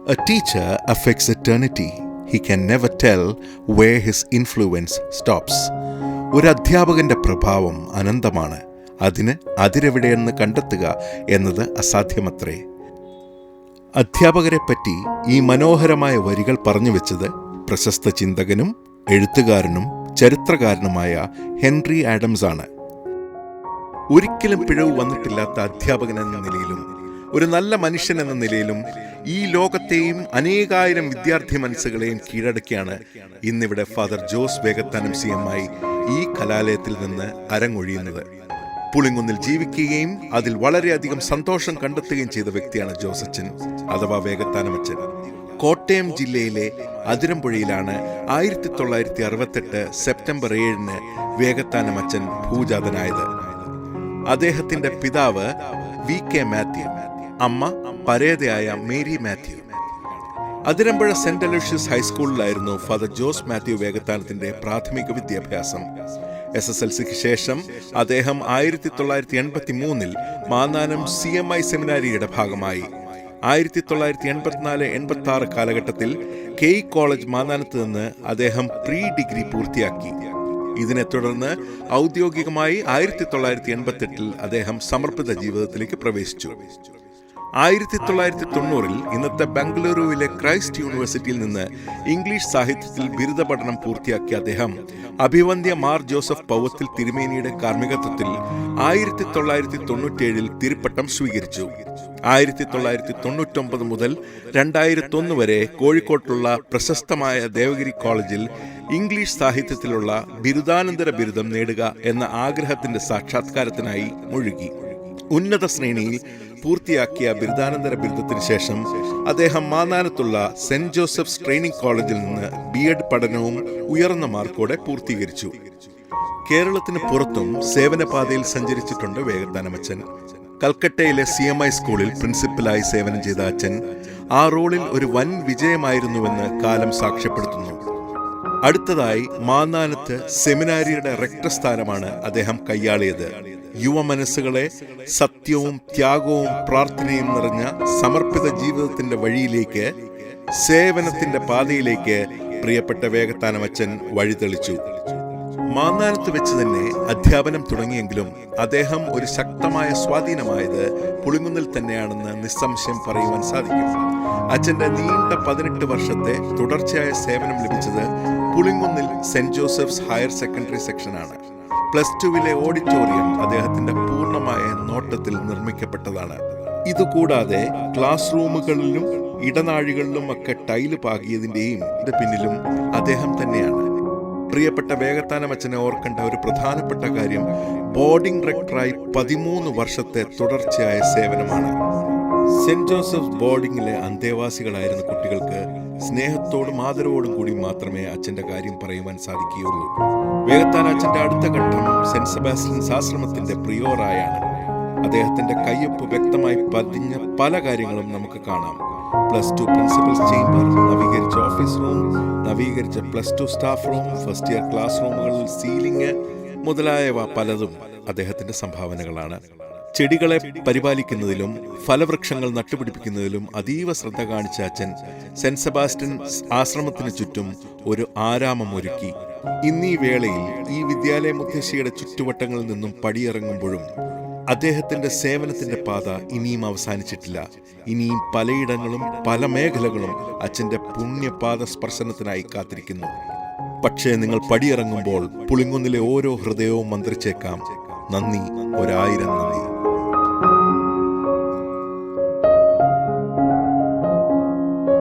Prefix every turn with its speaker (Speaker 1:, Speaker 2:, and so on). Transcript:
Speaker 1: A teacher affects eternity. He can never tell where his influence stops. ഒരു അധ്യാപകന്റെ പ്രഭാവം അനന്തമാണ്. അതിന് അതിരെവിടെയെന്ന് കണ്ടെത്തുക എന്നത് അസാധ്യമത്രേ. അധ്യാപകരെ പറ്റി ഈ മനോഹരമായ വരികൾ പറഞ്ഞു വെച്ചത് പ്രശസ്ത ചിന്തകനും എഴുത്തുകാരനും ചരിത്രകാരനുമായ ഹെൻറി ആഡംസ് ആണ്. ഒരിക്കലും പിഴവ് വന്നിട്ടില്ലാത്ത അധ്യാപകൻ എന്ന നിലയിലും ഒരു നല്ല മനുഷ്യൻ എന്ന നിലയിലും ഈ ലോകത്തെയും അനേകായിരം വിദ്യാർത്ഥി മനസ്സുകളെയും കീഴടക്കിയാണ് ഇന്നിവിടെ ഫാദർ ജോസ് വേഗത്താനം CMI ഈ കലാലയത്തിൽ നിന്ന് അരങ്ങൊഴിയുന്നത്. പുളിങ്കുന്നിൽ ജീവിക്കുകയും അതിൽ വളരെയധികം സന്തോഷം കണ്ടെത്തുകയും ചെയ്ത വ്യക്തിയാണ് ജോസച്ചൻ അഥവാ വേഗത്താനമച്ചൻ. കോട്ടയം ജില്ലയിലെ അതിരമ്പുഴയിലാണ് 1968 സെപ്റ്റംബർ 7 വേഗത്താനമച്ചൻ ഭൂജാതനായത്. അദ്ദേഹത്തിന്റെ പിതാവ് VK മാത്യു, അമ്മ പരേതയായ Mary Mathew. Athirampuzha Saint Aloysius ഹൈസ്കൂളിലായിരുന്നു ഫാദർ ജോസ് മാത്യു വേഗത്താനത്തിന്റെ പ്രാഥമിക വിദ്യാഭ്യാസം. SSLCക്ക് ശേഷം അദ്ദേഹം 1983 മാന്നാനം CMI സെമിനാരിയുടെ ഭാഗമായി. 1984-86 കാലഘട്ടത്തിൽ KE കോളേജ് മാന്നാനത്ത് നിന്ന് അദ്ദേഹം പ്രീ ഡിഗ്രി പൂർത്തിയാക്കി. ഇതിനെ തുടർന്ന് ഔദ്യോഗികമായി 1988 അദ്ദേഹം സമർപ്പിത ജീവിതത്തിലേക്ക് പ്രവേശിച്ചു. 1990 ഇന്നത്തെ ബംഗളൂരുവിലെ ക്രൈസ്റ്റ് യൂണിവേഴ്സിറ്റിയിൽ നിന്ന് ഇംഗ്ലീഷ് സാഹിത്യത്തിൽ ബിരുദ പഠനം പൂർത്തിയാക്കിയ അദ്ദേഹം അഭിവന്ദ്യ മാർ ജോസഫ് പൗവത്തിൽ തിരുമേനിയുടെ കാർമ്മികത്വത്തിൽ 1997 തിരുപ്പട്ടം സ്വീകരിച്ചു. 1999 മുതൽ 2001 വരെ കോഴിക്കോട്ടുള്ള പ്രശസ്തമായ ദേവഗിരി കോളേജിൽ ഇംഗ്ലീഷ് സാഹിത്യത്തിലുള്ള ബിരുദാനന്തര ബിരുദം നേടുക എന്ന ആഗ്രഹത്തിന്റെ സാക്ഷാത്കാരത്തിനായി മുഴുകി. ഉന്നത ശ്രേണിയിൽ പൂർത്തിയാക്കിയ ബിരുദാനന്തര ബിരുദത്തിന് ശേഷം അദ്ദേഹം മാന്നാനത്തുള്ള സെന്റ് ജോസഫ്സ് ട്രെയിനിംഗ് കോളേജിൽ നിന്ന് BEd പഠനവും ഉയർന്ന മാർക്കോടെ പൂർത്തീകരിച്ചു. കേരളത്തിന് പുറത്തും സേവനപാതയിൽ സഞ്ചരിച്ചിട്ടുണ്ട് വേഗത്താനമച്ചൻ. കൽക്കട്ടയിലെ CMI സ്കൂളിൽ പ്രിൻസിപ്പലായി സേവനം ചെയ്ത അച്ഛൻ ആ റോളിൽ ഒരു വൻ വിജയമായിരുന്നുവെന്ന് കാലം സാക്ഷ്യപ്പെടുത്തുന്നു. അടുത്തതായി മാന്നാനത്ത് സെമിനാരിയുടെ റെക്ടർ സ്ഥാനമാണ് അദ്ദേഹം കൈയാളിയത്. യുവ മനസ്സുകളെ സത്യവും ത്യാഗവും പ്രാർത്ഥനയും നിറഞ്ഞ സമർപ്പിത ജീവിതത്തിന്റെ വഴിയിലേക്ക്, സേവനത്തിന്റെ പാതയിലേക്ക് പ്രിയപ്പെട്ട വേഗത്താനമച്ചൻ വഴിതെളിച്ചു. മാന്നാനത്ത് വെച്ച് തന്നെ അധ്യാപനം തുടങ്ങിയെങ്കിലും അദ്ദേഹം ഒരു ശക്തമായ സ്വാധീനമായത് പുളിങ്കുന്നിൽ തന്നെയാണെന്ന് നിസ്സംശയം പറയുവാൻ സാധിക്കും. അച്ഛന്റെ നീണ്ട 18 വർഷത്തെ തുടർച്ചയായ സേവനം ലഭിച്ചത് പുളിങ്കുന്നിൽ സെന്റ് ജോസഫ്സ് ഹയർ സെക്കൻഡറി സെക്ഷനാണ്. +2 ഓഡിറ്റോറിയം അദ്ദേഹത്തിന്റെ പൂർണ്ണമായ നോട്ടത്തിൽ നിർമ്മിക്കപ്പെട്ടതാണ്. ഇതുകൂടാതെ ക്ലാസ് റൂമുകളിലും ഇടനാഴികളിലും ഒക്കെ ടൈല് പാകിയതിന്റെയും പിന്നിലും അദ്ദേഹം തന്നെയാണ്. പ്രിയപ്പെട്ട വേഗത്താനമച്ചനെ ഓർക്കേണ്ട ഒരു പ്രധാനപ്പെട്ട കാര്യം ബോർഡിംഗ് റെക്ടറായി 13 വർഷത്തെ തുടർച്ചയായ സേവനമാണ്. സെന്റ് ജോസഫ് ബോർഡിംഗിലെ അന്തേവാസികളായിരുന്ന കുട്ടികൾക്ക് സ്നേഹത്തോടും ആദരവോടും കൂടി മാത്രമേ അച്ഛന്റെ കാര്യം പറയുവാൻ സാധിക്കുകയുള്ളൂ. വേഗത്താനച്ചന്റെ അടുത്ത ഘട്ടം സെന്റ് സെബാസ്റ്റ്യൻസ് ആശ്രമത്തിന്റെ പ്രിയോറായാണ്. അദ്ദേഹത്തിന്റെ കയ്യൊപ്പ് വ്യക്തമായി പതിഞ്ഞ പല കാര്യങ്ങളും നമുക്ക് കാണാം. +2 പ്രിൻസിപ്പൽസ് ചേംബർ, നവീകരിച്ച ഓഫീസ് റൂം, നവീകരിച്ച +2 staff room, first year class റൂമുകളിൽ സീലിംഗ് മുതലായവ പലതും അദ്ദേഹത്തിന്റെ സംഭാവനകളാണ്. ചെടികളെ പരിപാലിക്കുന്നതിലും ഫലവൃക്ഷങ്ങൾ നട്ടുപിടിപ്പിക്കുന്നതിലും അതീവ ശ്രദ്ധ കാണിച്ച അച്ഛൻ സെന്റ് സെബാസ്റ്റ്യൻസ് ആശ്രമത്തിന് ചുറ്റും ഒരു ആരാമമൊരുക്കി. ഇന്നീ വേളയിൽ ഈ വിദ്യാലയ മുത്തശ്ശിയുടെ ചുറ്റുവട്ടങ്ങളിൽ നിന്നും പടിയിറങ്ങുമ്പോഴും അദ്ദേഹത്തിന്റെ സേവനത്തിന്റെ പാത ഇനിയും അവസാനിച്ചിട്ടില്ല. ഇനിയും പലയിടങ്ങളും പല മേഖലകളും അച്ഛന്റെ പുണ്യപാദ സ്പർശനത്തിനായി കാത്തിരിക്കുന്നു. പക്ഷേ നിങ്ങൾ പടിയിറങ്ങുമ്പോൾ പുളിങ്കുന്നിലെ ഓരോ ഹൃദയവും മന്ത്രിച്ചേക്കാം, നന്ദി, 1000 നന്ദി.